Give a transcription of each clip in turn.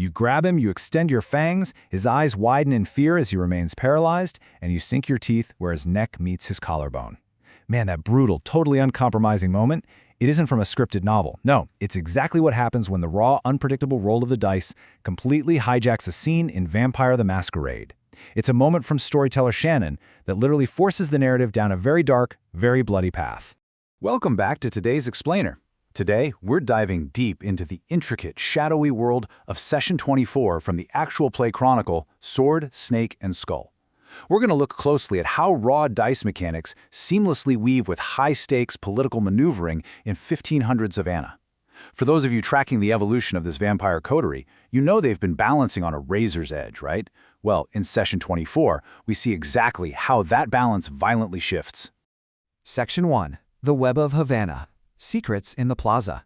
You grab him, you extend your fangs, his eyes widen in fear as he remains paralyzed, and you sink your teeth where his neck meets his collarbone. Man, that brutal, totally uncompromising moment, it isn't from a scripted novel. No, it's exactly what happens when the raw, unpredictable roll of the dice completely hijacks a scene in Vampire the Masquerade. It's a moment from storyteller Shannon that literally forces the narrative down a very dark, very bloody path. Welcome back to today's Explainer. Today, we're diving deep into the intricate, shadowy world of Session 24 from the actual play chronicle, Sword, Snake, and Skull. We're going to look closely at how raw dice mechanics seamlessly weave with high-stakes political maneuvering in 1500s Havana. For those of you tracking the evolution of this vampire coterie, you know they've been balancing on a razor's edge, right? Well, in Session 24, we see exactly how that balance violently shifts. Section 1. The Web of Havana. Secrets in the Plaza.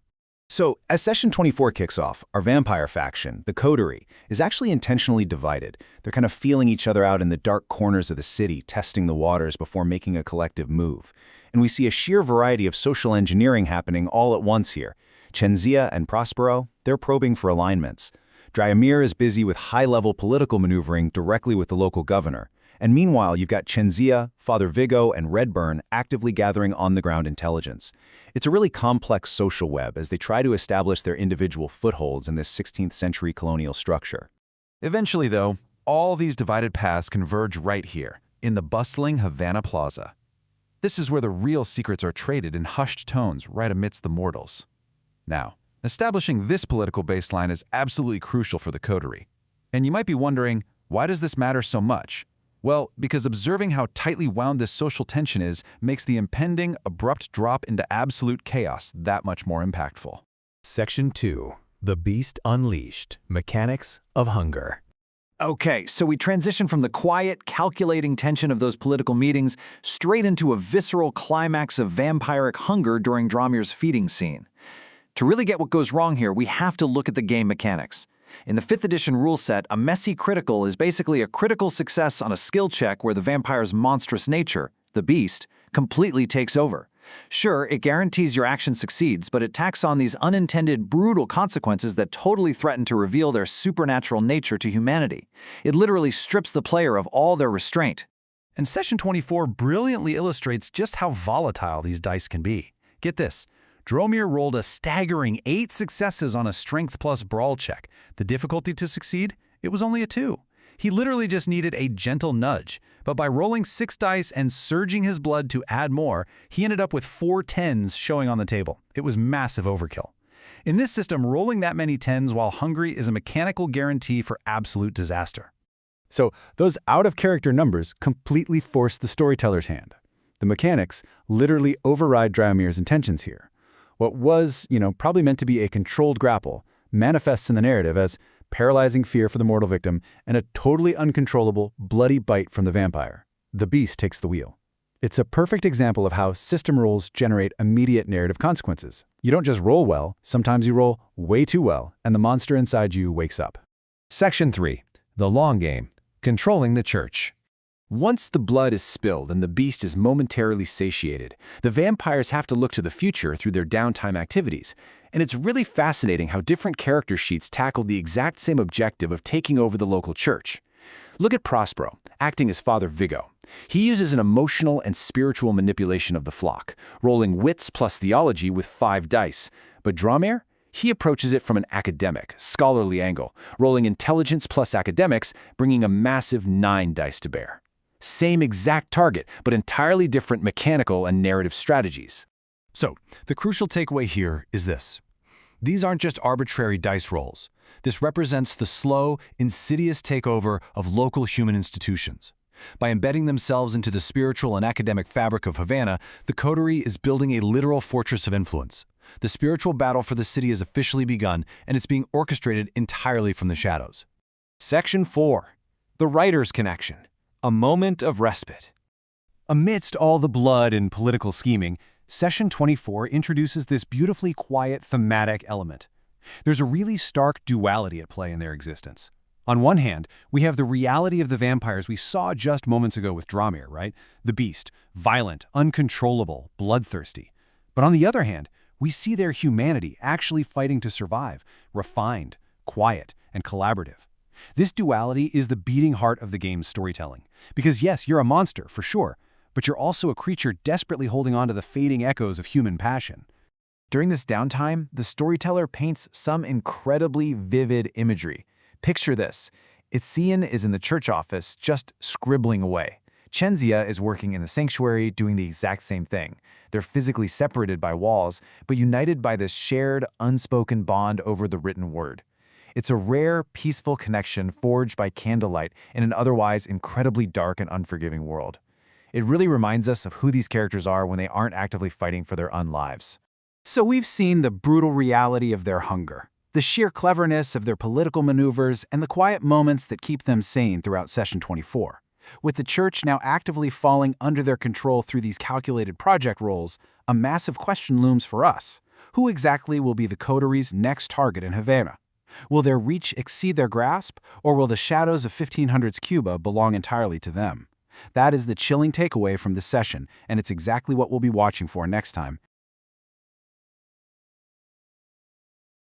So, as Session 24 kicks off, our vampire faction, the coterie, is actually intentionally divided. They're kind of feeling each other out in the dark corners of the city, testing the waters before making a collective move. And we see a sheer variety of social engineering happening all at once here. Chenzia and Prospero, they're probing for alignments. Dryamir is busy with high-level political maneuvering directly with the local governor. And meanwhile, you've got Chenzia, Father Vigo, and Redburn actively gathering on-the-ground intelligence. It's a really complex social web as they try to establish their individual footholds in this 16th-century colonial structure. Eventually, though, all these divided paths converge right here, in the bustling Havana Plaza. This is where the real secrets are traded in hushed tones right amidst the mortals. Now, establishing this political baseline is absolutely crucial for the coterie. And you might be wondering, why does this matter so much? Well, because observing how tightly wound this social tension is makes the impending, abrupt drop into absolute chaos that much more impactful. Section 2. The Beast Unleashed. Mechanics of Hunger. Okay, so we transition from the quiet, calculating tension of those political meetings straight into a visceral climax of vampiric hunger during Dramir's feeding scene. To really get what goes wrong here, we have to look at the game mechanics. In the 5th edition rule set, a messy critical is basically a critical success on a skill check where the vampire's monstrous nature, the beast, completely takes over. Sure, it guarantees your action succeeds, but it tacks on these unintended, brutal consequences that totally threaten to reveal their supernatural nature to humanity. It literally strips the player of all their restraint. And Session 24 brilliantly illustrates just how volatile these dice can be. Get this. Dromir rolled a staggering 8 successes on a Strength plus Brawl check. The difficulty to succeed? It was only a 2. He literally just needed a gentle nudge, but by rolling 6 dice and surging his blood to add more, he ended up with 4 10s showing on the table. It was massive overkill. In this system, rolling that many 10s while hungry is a mechanical guarantee for absolute disaster. So, those out-of-character numbers completely force the storyteller's hand. The mechanics literally override Dryomir's intentions here. What was, probably meant to be a controlled grapple manifests in the narrative as paralyzing fear for the mortal victim and a totally uncontrollable, bloody bite from the vampire. The beast takes the wheel. It's a perfect example of how system rules generate immediate narrative consequences. You don't just roll well, sometimes you roll way too well, and the monster inside you wakes up. Section 3. The Long Game. Controlling the Church. Once the blood is spilled and the beast is momentarily satiated, the vampires have to look to the future through their downtime activities. And it's really fascinating how different character sheets tackle the exact same objective of taking over the local church. Look at Prospero, acting as Father Vigo. He uses an emotional and spiritual manipulation of the flock, rolling wits plus theology with 5 dice. But Dromir? He approaches it from an academic, scholarly angle, rolling intelligence plus academics, bringing a massive 9 dice to bear. Same exact target, but entirely different mechanical and narrative strategies. So, the crucial takeaway here is this. These aren't just arbitrary dice rolls. This represents the slow, insidious takeover of local human institutions. By embedding themselves into the spiritual and academic fabric of Havana, the coterie is building a literal fortress of influence. The spiritual battle for the city has officially begun, and it's being orchestrated entirely from the shadows. Section 4. The Writer's Connection. A moment of respite. Amidst all the blood and political scheming, Session 24 introduces this beautifully quiet thematic element. There's a really stark duality at play in their existence. On one hand, we have the reality of the vampires we saw just moments ago with Dromir, right? The beast, violent, uncontrollable, bloodthirsty. But on the other hand, we see their humanity actually fighting to survive, refined, quiet, and collaborative. This duality is the beating heart of the game's storytelling. Because yes, you're a monster, for sure, but you're also a creature desperately holding on to the fading echoes of human passion. During this downtime, the storyteller paints some incredibly vivid imagery. Picture this. Itzian is in the church office, just scribbling away. Chenzia is working in the sanctuary, doing the exact same thing. They're physically separated by walls, but united by this shared, unspoken bond over the written word. It's a rare, peaceful connection forged by candlelight in an otherwise incredibly dark and unforgiving world. It really reminds us of who these characters are when they aren't actively fighting for their lives. So we've seen the brutal reality of their hunger, the sheer cleverness of their political maneuvers, and the quiet moments that keep them sane throughout Session 24. With the church now actively falling under their control through these calculated project roles, a massive question looms for us. Who exactly will be the coteries' next target in Havana? Will their reach exceed their grasp, or will the shadows of 1500s Cuba belong entirely to them? That is the chilling takeaway from this session, and it's exactly what we'll be watching for next time